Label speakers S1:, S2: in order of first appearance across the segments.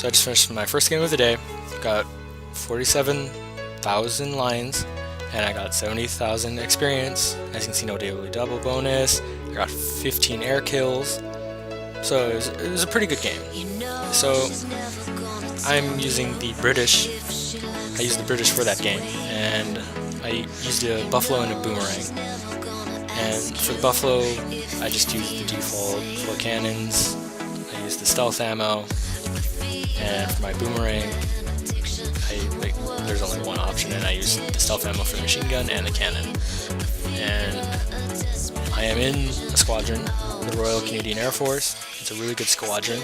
S1: So I just finished my first game of the day, got 47,000 lines, and I got 70,000 experience. As you can see, no daily double bonus. I got 15 air kills, so it was a pretty good game. So I'm using the British. I used the British for that game, and I used a buffalo and a boomerang. And for the buffalo, I just used the default 4 cannons. I used the stealth ammo, and for my boomerang, there's only one option, and I used the stealth ammo for the machine gun and the cannon. And I am in a squadron, the Royal Canadian Air Force. It's a really good squadron.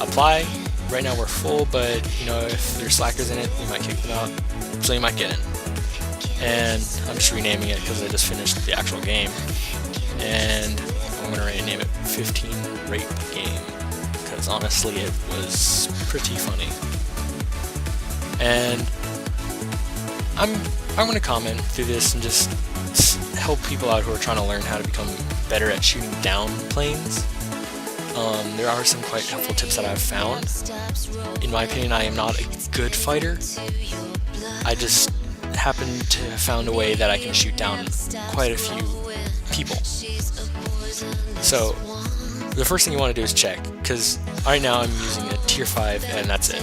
S1: Apply. Right now we're full, but if there's slackers in it, we might kick them out, so you might get in. And I'm just renaming it because I just finished the actual game, and I'm going to rename it 15 Rape Game, because honestly it was pretty funny. And I'm going to comment through this and just help people out who are trying to learn how to become better at shooting down planes. There are some quite helpful tips that I've found. In my opinion, I am not a good fighter. I just happen to have found a way that I can shoot down quite a few people. So the first thing you want to do is check, because right now I'm using a tier 5 and that's it.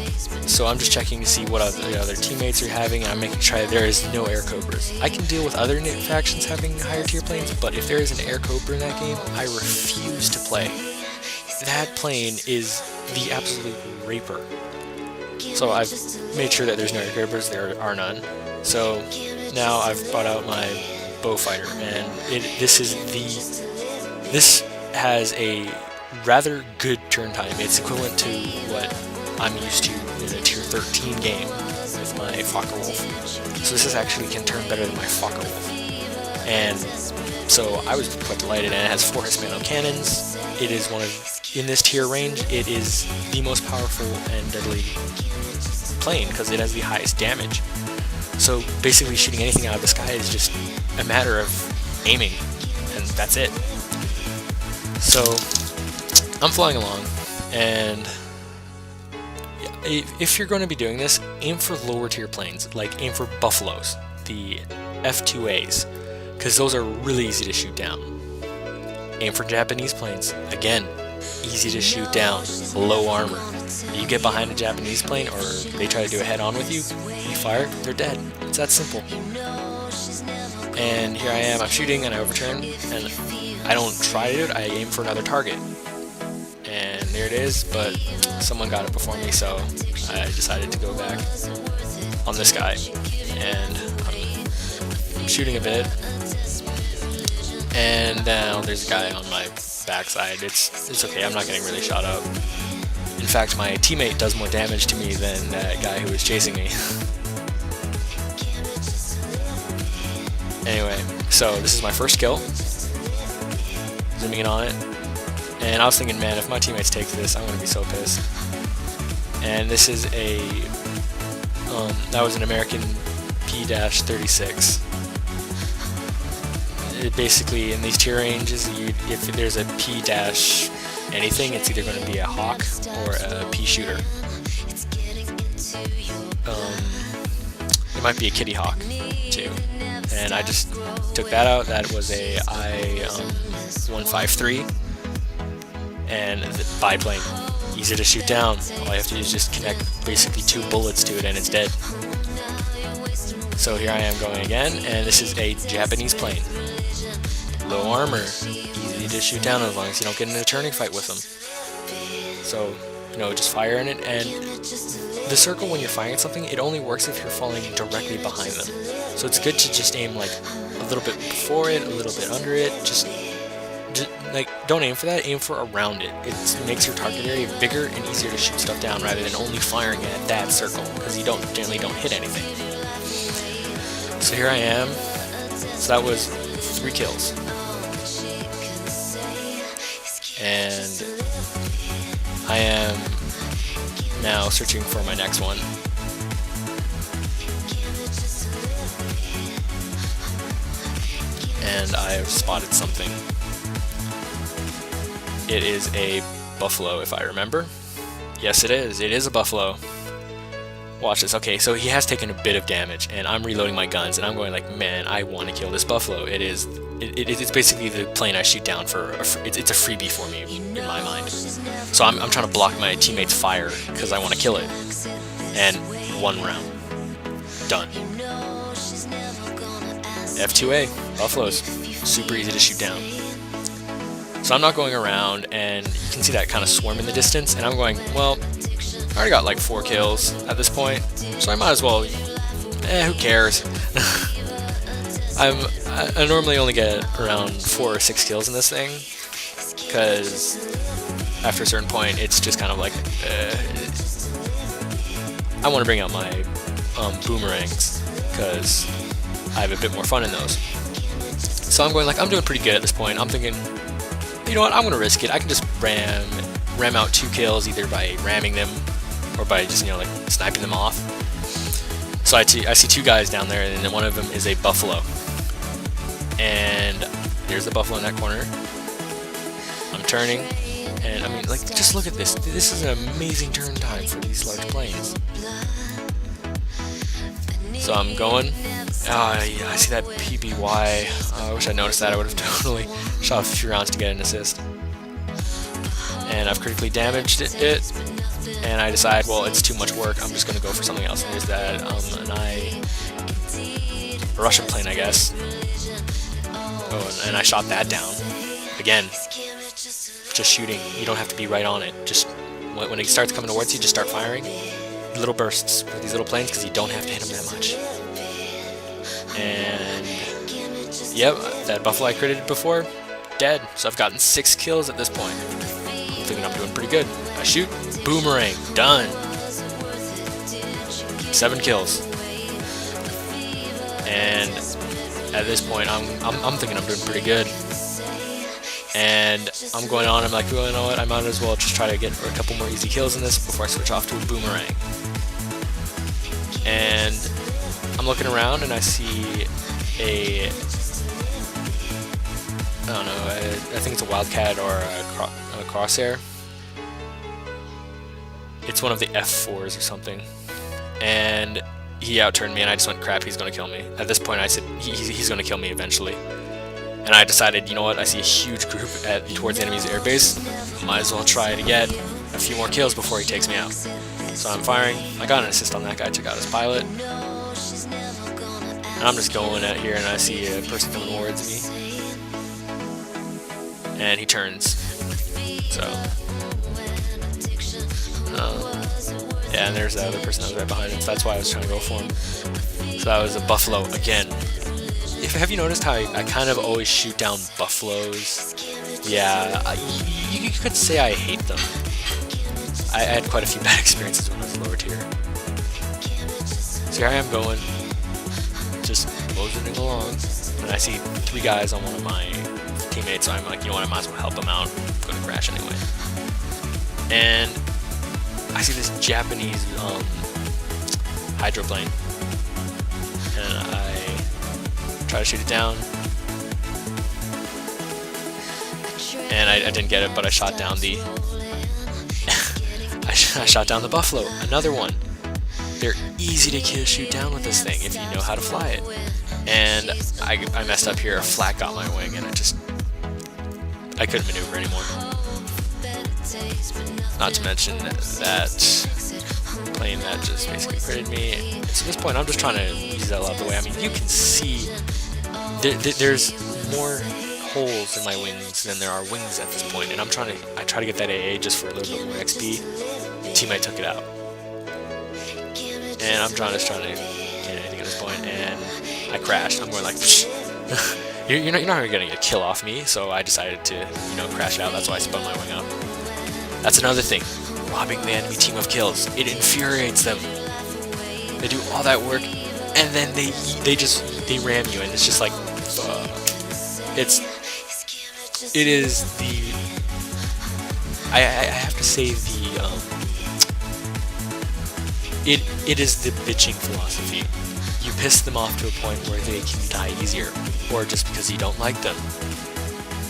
S1: So I'm just checking to see what other teammates are having, and I'm making sure there is no air cobras. I can deal with other factions having higher tier planes, but if there is an air cobra in that game, I refuse to play. That plane is the absolute raper. So I've made sure that there's no air cobras, there are none. So now I've brought out my bow fighter, and this has a rather good turn time. It's equivalent to what I'm used to in a tier 13 game with my Focke-Wulf. So this actually can turn better than my Focke-Wulf. And so I was quite delighted, and it has 4 Hispano cannons. It is in this tier range, it is the most powerful and deadly plane because it has the highest damage. So basically shooting anything out of the sky is just a matter of aiming, and that's it. So I'm flying along, and if you're going to be doing this, aim for lower tier planes, like aim for Buffaloes, the F2As, because those are really easy to shoot down. Aim for Japanese planes, again, easy to shoot down, low armor. You get behind a Japanese plane, or they try to do a head-on with you, you fire, they're dead. It's that simple. And here I am, I'm shooting, and I overturn, and I don't try to do it, I aim for another target. And there it is, but someone got it before me, so I decided to go back on this guy. And I'm shooting a bit, and now there's a guy on my backside. It's okay, I'm not getting really shot up. In fact, my teammate does more damage to me than that guy who was chasing me. Anyway, so this is my first kill. Zooming in on it. And I was thinking, man, if my teammates take this, I'm going to be so pissed. And this is that was an American P-36. Basically, in these tier ranges, if there's a P-anything, it's either going to be a Hawk or a P-shooter. It might be a Kitty Hawk, too. And I just took that out. That was a I-153. And the biplane, easy to shoot down. All you have to do is just connect basically 2 bullets to it and it's dead. So here I am going again, and this is a Japanese plane. Low armor, easy to shoot down as long as you don't get in a turning fight with them. So, just fire in it, and the circle when you're firing at something, it only works if you're falling directly behind them. So it's good to just aim like a little bit before it, a little bit under it, just don't aim for that, aim for around it. It makes your target area bigger and easier to shoot stuff down rather than only firing at that circle, because you generally don't hit anything. So here I am. So that was 3 kills. And I am now searching for my next one. And I have spotted something. It is a buffalo, if I remember. Yes, it is. It is a buffalo. Watch this. Okay, so he has taken a bit of damage, and I'm reloading my guns, and I'm going like, man, I want to kill this buffalo. It's basically the plane I shoot down for. It's a freebie for me in my mind. So I'm trying to block my teammate's fire because I want to kill it. And 1 round, done. F2A, buffaloes, super easy to shoot down. So I'm not going around, and you can see that kind of swarm in the distance, and I'm going, well, I already got like 4 kills at this point, so I might as well, who cares? I normally only get around 4 or 6 kills in this thing, because after a certain point, it's just kind of like, I want to bring out my boomerangs, because I have a bit more fun in those. So I'm going like, I'm doing pretty good at this point. I'm thinking, you know what, I'm going to risk it. I can just ram out 2 kills either by ramming them or by just, like sniping them off. So I see 2 guys down there, and then one of them is a buffalo. And there's the buffalo in that corner. I'm turning, and I mean, like, just look at this. This is an amazing turn time for these large planes. So I'm going. Yeah, I see that PBY. I wish I noticed that. I would have totally shot a few rounds to get an assist. And I've critically damaged it. And I decide, well, it's too much work. I'm just going to go for something else. And there's that a Russian plane, I guess. Oh, and I shot that down. Again, just shooting. You don't have to be right on it. Just when it starts coming towards you, just start firing. Little bursts with these little planes, because you don't have to hit them that much. And yep, that buffalo I critted before, dead. So I've gotten 6 kills at this point. I'm thinking I'm doing pretty good. I shoot, boomerang, done. 7 kills. And at this point, I'm thinking I'm doing pretty good. And I'm going on. I'm like, well, you know what? I might as well just try to get a couple more easy kills in this before I switch off to a boomerang. And I'm looking around, and I see I don't know, I think it's a Wildcat or a Crosshair. It's one of the F4s or something. And he outturned me, and I just went, crap, he's going to kill me. At this point, I said, he's going to kill me eventually. And I decided, you know what, I see a huge group towards the enemy's airbase. Might as well try to get a few more kills before he takes me out. So I'm firing. I got an assist on that guy, took out his pilot. And I'm just going out here, and I see a person coming towards me. And he turns. So. Yeah, and there's that other person that was right behind him, so that's why I was trying to go for him. So that was a buffalo again. Have you noticed how I kind of always shoot down buffaloes? Yeah, you could say I hate them. I had quite a few bad experiences when I was lower tier. So here I am going, just moseying along, and I see 3 guys on one of my teammates, so I'm like, you know what, I might as well help them out. I'm going to crash anyway. And I see this Japanese hydroplane, and I try to shoot it down, and I didn't get it, but I shot down the I shot down the buffalo, another one. They're easy to shoot down with this thing if you know how to fly it. And I messed up here, a flat got my wing, and I couldn't maneuver anymore. Not to mention that plane that just basically critted me. So at this point, I'm just trying to use that out of the way. I mean, you can see there's more holes in my wings than there are wings at this point, and I try to get that AA just for a little bit more XP. Teammate took it out, and I'm just trying to get anything at this point, and I crashed. I'm going like, you're not really getting a kill off me, so I decided to crash out. That's why I spun my wing up. That's another thing, robbing the enemy team of kills. It infuriates them. They do all that work, and then they ram you, and it's just like, it is the, I have to say it is the bitching philosophy. You piss them off to a point where they can die easier, or just because you don't like them.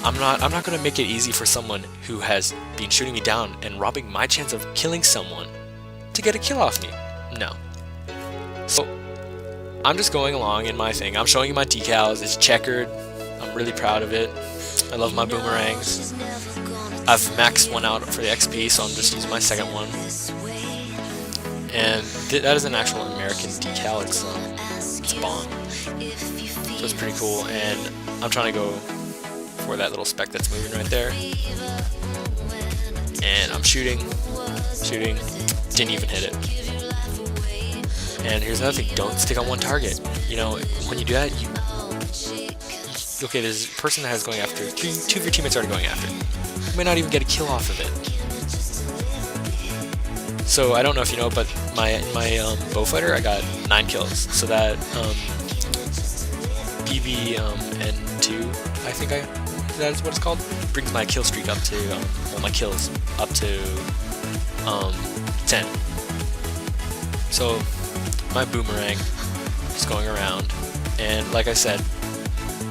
S1: I'm not gonna make it easy for someone who has been shooting me down and robbing my chance of killing someone to get a kill off me. No. So I'm just going along in my thing. I'm showing you my decals. It's checkered. I'm really proud of it. I love my boomerangs. I've maxed one out for the XP, so I'm just using my second one. And that is an actual American decal. It's a bomb. So it's pretty cool. And I'm trying to go for that little speck that's moving right there. And I'm shooting, didn't even hit it. And here's another thing, don't stick on one target. You know, when you do that, okay, there's a person that is going after, two of your teammates are already going after. You may not even get a kill off of it. So I don't know if you know, but my Beaufighter, I got 9 kills. So that BB N2, I think that is what it's called, brings my kill streak up to, well, my kills up to 10. So my boomerang is going around, and like I said,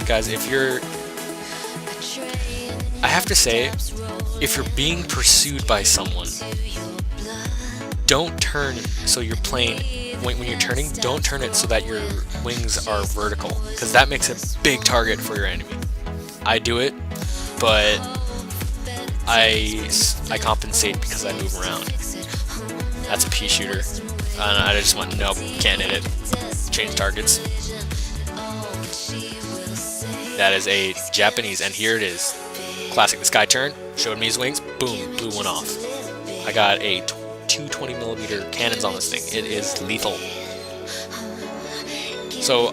S1: guys, I have to say, if you're being pursued by someone, don't turn so your plane, when you're turning, don't turn it so that your wings are vertical, because that makes a big target for your enemy. I do it, but I compensate because I move around. That's a pea shooter. I just went, nope, can't hit it. Change targets. That is a Japanese, and here it is. Classic. This guy turned, showed me his wings, boom, blew one off. I got a 220mm cannons on this thing. It is lethal. So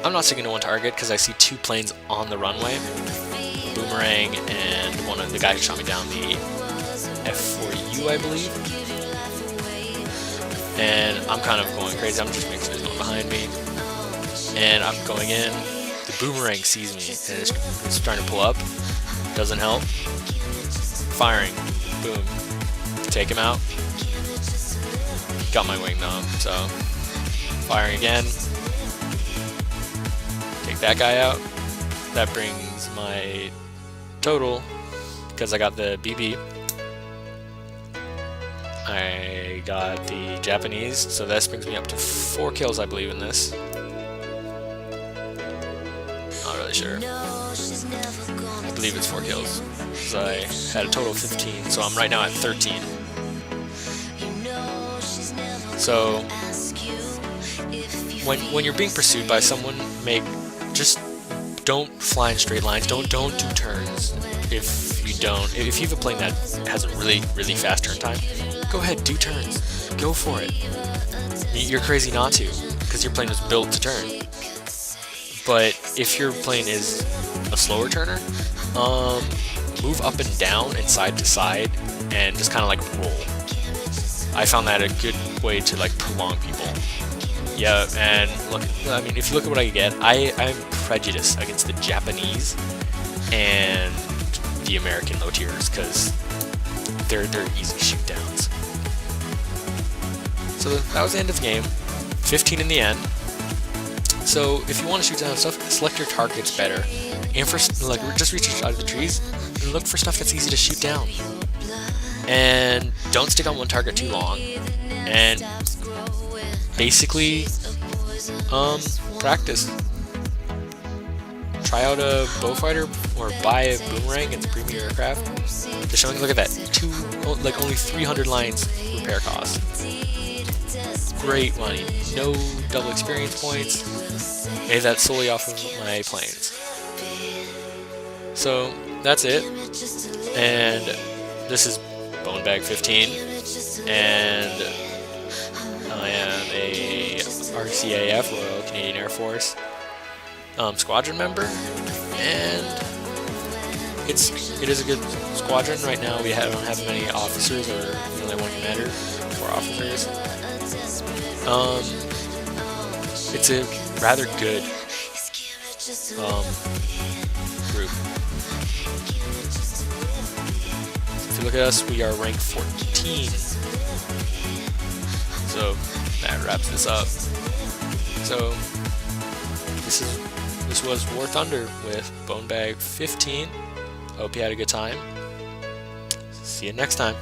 S1: I'm not sticking to one target because I see 2 planes on the runway. Boomerang and one of the guy who shot me down, the F4U, I believe. And I'm kind of going crazy. I'm just making sure there's no one behind me. And I'm going in. The boomerang sees me and it's trying to pull up. Doesn't help. Firing. Boom. Take him out. Got my wing though, so firing again. Take that guy out. That brings my total, because I got the BB. I got the Japanese, so this brings me up to 4 kills, I believe, in this. Not really sure. I believe it's 4 kills. So I had a total of 15, so I'm right now at 13. So when you're being pursued by someone, just don't fly in straight lines. Don't do turns. If you have a plane that has a really fast turn time, go ahead, do turns. Go for it. You're crazy not to, because your plane was built to turn. But if your plane is a slower turner, move up and down and side to side, and just kind of like roll. I found that a good way to like prolong people. Yeah, and look, I mean, if you look at what I get, I'm prejudiced against the Japanese and the American low tiers because they're easy shoot downs. So that was the end of the game. 15 in the end. So if you want to shoot down stuff, select your targets better. Aim for just reach out of the trees and look for stuff that's easy to shoot down. And don't stick on one target too long. And basically, practice. Try out a Beaufighter or buy a boomerang at the Premier Aircraft. They're showing, look at that, only 300 lines repair cost. Great money, no double experience points. I did that solely off of my planes. So that's it, and this is Bonebag 15, and I am a RCAF, Royal Canadian Air Force, squadron member, and it is a good squadron. Right now we don't have many officers, or we only have 1 commander, 4 officers. It's a rather good group. If you look at us, we are rank 14. So that wraps this up. So this is This was War Thunder with Bonebag 15. Hope you had a good time. See you next time.